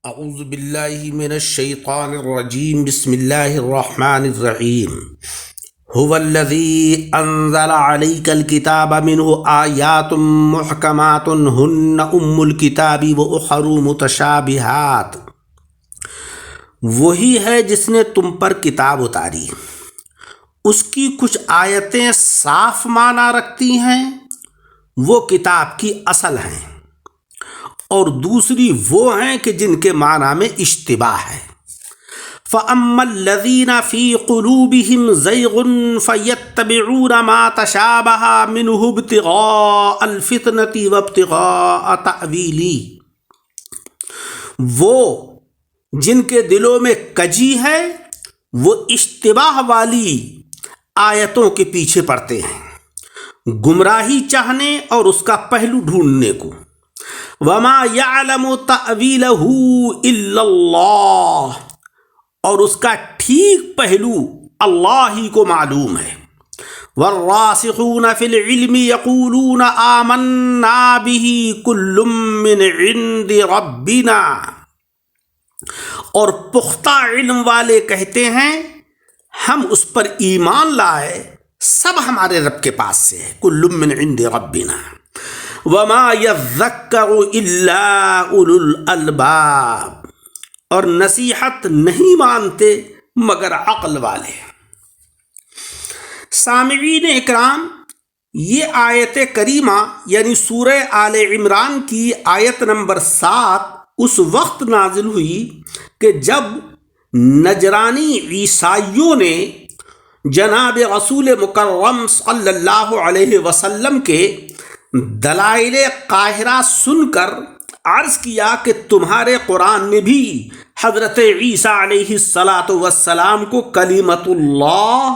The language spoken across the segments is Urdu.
اعوذ باللہ من الشیطان الرجیم بسم اللہ الرحمن الرحیم هو الذی انزل علیک الکتاب منہ آیات محکمات ہن ام الکتاب واخر متشابہات، وہی ہے جس نے تم پر کتاب اتاری، اس کی کچھ آیتیں صاف معنی رکھتی ہیں، وہ کتاب کی اصل ہیں، اور دوسری وہ ہیں کہ جن کے معنی میں اشتباہ ہے۔ فَأَمَّا الَّذِينَ فِي قُلُوبِهِمْ زَيْغٌ فَيَتَّبِعُونَ مَا تَشَابَهَ مِنْهُ ابْتِغَاءَ الْفِتْنَةِ وَابْتِغَاءَ تَأْوِيلِهِ، وہ جن کے دلوں میں کجی ہے وہ اشتباہ والی آیتوں کے پیچھے پڑتے ہیں، گمراہی چاہنے اور اس کا پہلو ڈھونڈنے کو۔ وما يعلم تأویلہ الا اللہ، اور اس کا ٹھیک پہلو اللہ ہی کو معلوم ہے۔ والراسخون فی العلم یقولون آمنا به کل من عند ربنا، اور پختہ علم والے کہتے ہیں ہم اس پر ایمان لائے، سب ہمارے رب کے پاس سے ہے، کل من عند ربنا۔ وما یذکر الا اولو الالباب، اور نصیحت نہیں مانتے مگر عقل والے۔ سامعین اکرام، یہ آیت کریمہ یعنی سورہ آل عمران کی آیت نمبر 7 اس وقت نازل ہوئی کہ جب نجرانی عیسائیوں نے جناب رسول مکرم صلی اللہ علیہ وسلم کے دلائل قاہرہ سن کر عرض کیا کہ تمہارے قرآن میں بھی حضرت عیسیٰ علیہ السلام کو کلمۃ اللہ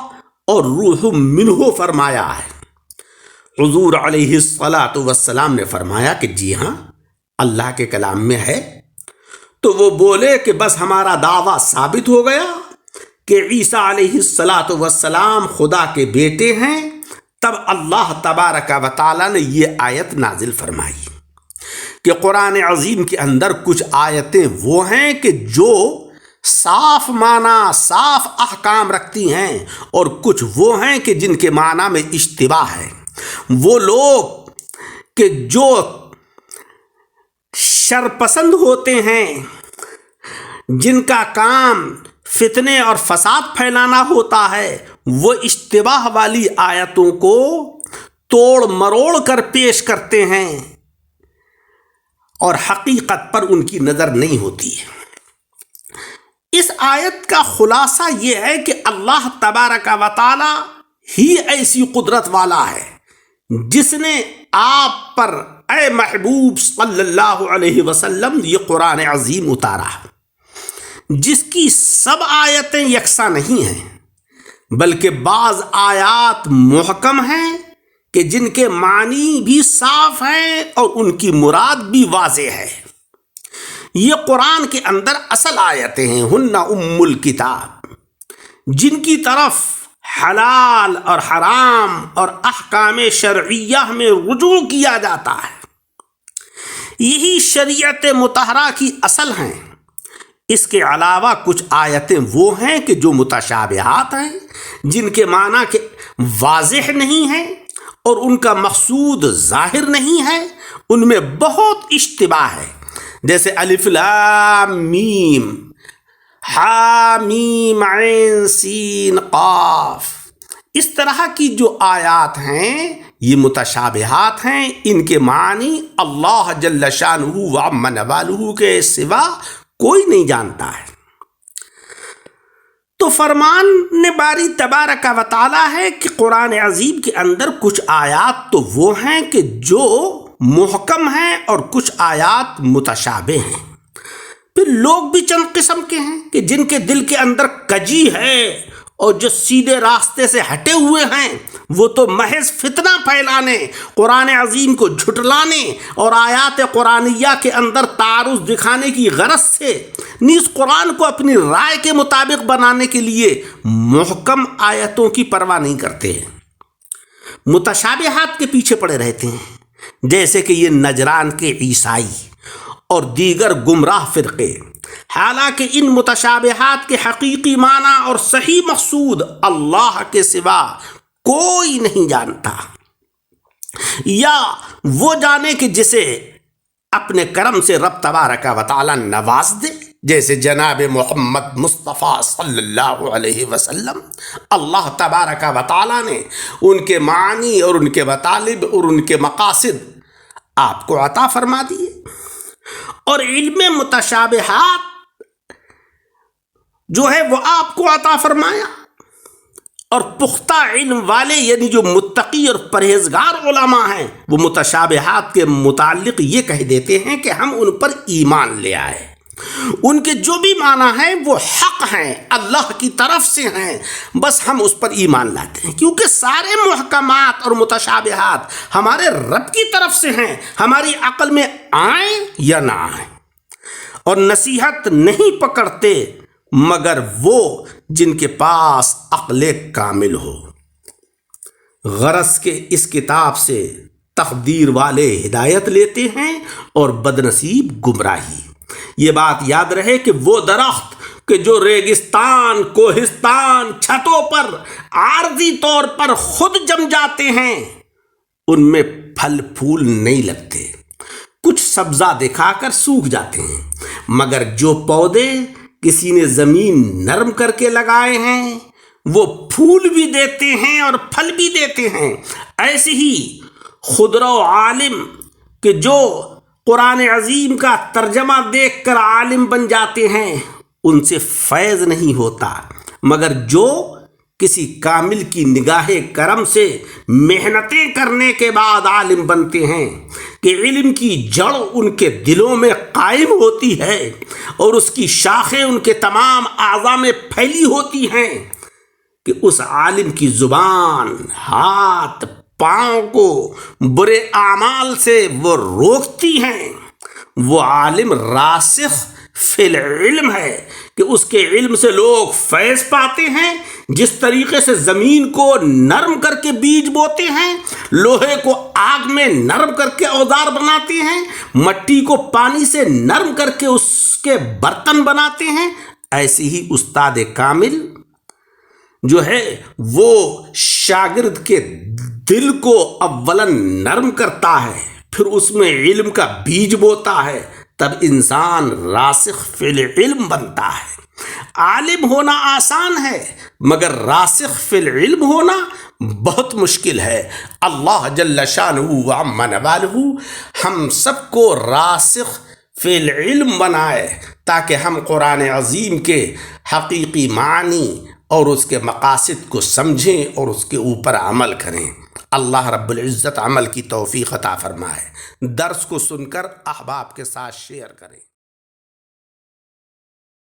اور روح منہ فرمایا ہے۔ حضور علیہ السلام نے فرمایا کہ جی ہاں، اللہ کے کلام میں ہے۔ تو وہ بولے کہ بس ہمارا دعویٰ ثابت ہو گیا کہ عیسیٰ علیہ السلام خدا کے بیٹے ہیں۔ تب اللہ تبارک و تعالیٰ نے یہ آیت نازل فرمائی کہ قرآن عظیم کے اندر کچھ آیتیں وہ ہیں کہ جو صاف معنی، صاف احکام رکھتی ہیں، اور کچھ وہ ہیں کہ جن کے معنی میں اشتباہ ہے۔ وہ لوگ کہ جو شر پسند ہوتے ہیں، جن کا کام فتنے اور فساد پھیلانا ہوتا ہے، وہ اشتباہ والی آیتوں کو توڑ مروڑ کر پیش کرتے ہیں اور حقیقت پر ان کی نظر نہیں ہوتی ہے۔ اس آیت کا خلاصہ یہ ہے کہ اللہ تبارک و تعالی ہی ایسی قدرت والا ہے جس نے آپ پر اے محبوب صلی اللہ علیہ وسلم یہ قرآن عظیم اتارا، جس کی سب آیتیں یکساں نہیں ہیں، بلکہ بعض آیات محکم ہیں کہ جن کے معنی بھی صاف ہیں اور ان کی مراد بھی واضح ہے۔ یہ قرآن کے اندر اصل آیتیں ہیں، ہن ام الکتاب، جن کی طرف حلال اور حرام اور احکام شرعیہ میں رجوع کیا جاتا ہے۔ یہی شریعت مطہرہ کی اصل ہیں۔ اس کے علاوہ کچھ آیتیں وہ ہیں کہ جو متشابہات ہیں، جن کے معنی کے واضح نہیں ہیں اور ان کا مقصود ظاہر نہیں ہے، ان میں بہت اشتباہ ہے، جیسے الف لام میم، ہا میم عین سین قاف۔ اس طرح کی جو آیات ہیں یہ متشابہات ہیں، ان کے معنی اللہ جل شانہ و عم نوالہ کے سوا کوئی نہیں جانتا ہے۔ تو فرمان باری تبارک و تعالی ہے کہ قرآن عظیم کے اندر کچھ آیات تو وہ ہیں کہ جو محکم ہیں اور کچھ آیات متشابہ ہیں۔ پھر لوگ بھی چند قسم کے ہیں کہ جن کے دل کے اندر کجی ہے اور جو سیدھے راستے سے ہٹے ہوئے ہیں، وہ تو محض فتنہ پھیلانے، قرآن عظیم کو جھٹلانے اور آیات قرآنیہ کے اندر تعارض دکھانے کی غرض سے نیز قرآن کو اپنی رائے کے مطابق بنانے کے لیے محکم آیتوں کی پرواہ نہیں کرتے ہیں، متشابہات کے پیچھے پڑے رہتے ہیں، جیسے کہ یہ نجران کے عیسائی اور دیگر گمراہ فرقے حالانکہ ان متشابہات کے حقیقی معنی اور صحیح مقصود اللہ کے سوا کوئی نہیں جانتا، یا وہ جانے کہ جسے اپنے کرم سے رب تبارک و تعالی نواز دے، جیسے جناب محمد مصطفیٰ صلی اللہ علیہ وسلم۔ اللہ تبارک و تعالی نے ان کے معنی اور ان کے مطالب اور ان کے مقاصد آپ کو عطا فرما دیے، اور علم متشابہات جو ہے وہ آپ کو عطا فرمایا، اور پختہ علم والے یعنی جو متقی اور پرہیزگار علماء ہیں وہ متشابہات کے متعلق یہ کہہ دیتے ہیں کہ ہم ان پر ایمان لے آئے، ان کے جو بھی معنی ہیں وہ حق ہیں، اللہ کی طرف سے ہیں، بس ہم اس پر ایمان لاتے ہیں، کیونکہ سارے محکمات اور متشابہات ہمارے رب کی طرف سے ہیں، ہماری عقل میں آئیں یا نہ آئیں، اور نصیحت نہیں پکڑتے مگر وہ جن کے پاس عقل کامل ہو۔ غرض کے اس کتاب سے تقدیر والے ہدایت لیتے ہیں اور بدنصیب گمراہی۔ یہ بات یاد رہے کہ وہ درخت کہ جو ریگستان، کوہستان، چھتوں پر عارضی طور پر خود جم جاتے ہیں، ان میں پھل پھول نہیں لگتے، کچھ سبزہ دکھا کر سوکھ جاتے ہیں، مگر جو پودے کسی نے زمین نرم کر کے لگائے ہیں وہ پھول بھی دیتے ہیں اور پھل بھی دیتے ہیں۔ ایسے ہی خودرو عالم کہ جو قرآن عظیم کا ترجمہ دیکھ کر عالم بن جاتے ہیں، ان سے فیض نہیں ہوتا، مگر جو کسی کامل کی نگاہ کرم سے محنتیں کرنے کے بعد عالم بنتے ہیں کہ علم کی جڑ ان کے دلوں میں قائم ہوتی ہے اور اس کی شاخیں ان کے تمام اعضاء میں پھیلی ہوتی ہیں، کہ اس عالم کی زبان، ہاتھ، پاؤں کو برے اعمال سے وہ روکتی ہیں، وہ عالم راسخ فی العلم ہے کہ اس کے علم سے لوگ فیض پاتے ہیں۔ جس طریقے سے زمین کو نرم کر کے بیج بوتے ہیں، لوہے کو آگ میں نرم کر کے اوزار بناتے ہیں، مٹی کو پانی سے نرم کر کے اس کے برتن بناتے ہیں، ایسے ہی استاد کامل جو ہے وہ شاگرد کے دل کو اولاً نرم کرتا ہے، پھر اس میں علم کا بیج بوتا ہے، تب انسان راسخ فی العلم بنتا ہے۔ عالم ہونا آسان ہے مگر راسخ فی العلم ہونا بہت مشکل ہے۔ اللہ جل شانہ وعم نوالہ ہم سب کو راسخ فی العلم بنائے تاکہ ہم قرآن عظیم کے حقیقی معنی اور اس کے مقاصد کو سمجھیں اور اس کے اوپر عمل کریں۔ اللہ رب العزت عمل کی توفیق عطا فرمائے۔ درس کو سن کر احباب کے ساتھ شیئر کریں۔